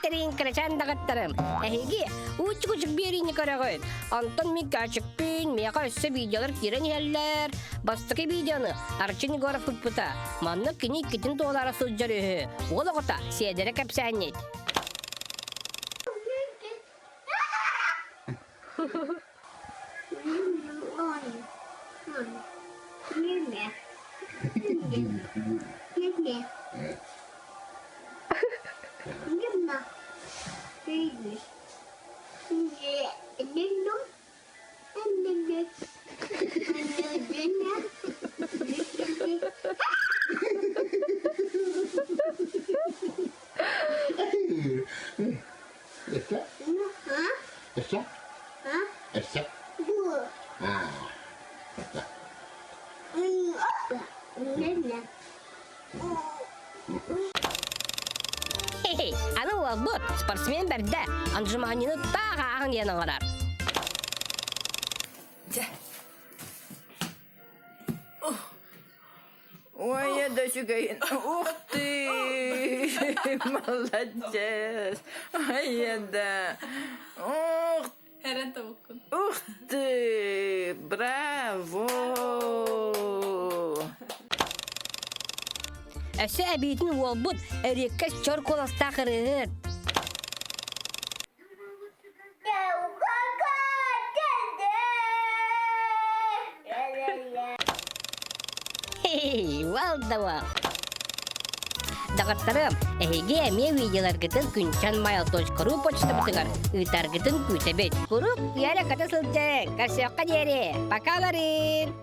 Кэтрин крачан дагаттарым. Эһиги уучук берини карагын. Антон Микачыкпин мега өссө видеолар кирен яллар. Бастыки видеоны Арчин Егоров футпута. Манны кини китин тоолара сылжары. Олоғыта седере капсанет. Аны олбут спортсмен берде анжыманины тағы ағын ені қарар. Ой, я дочекаю. Ух ты! Молодец! Ой, да. Ух ты! Браво! Әсі әбейтін олбут әреккәс чор коласта қырығыр. Валдава. Дағаттарым, әйге әме видеоларгытын күнчан mail.ru почта бұтығар. Үтаргытын күтәбет. Күріп, яра қата сылчың. Қарсыяққа дере. Пока, Ларин.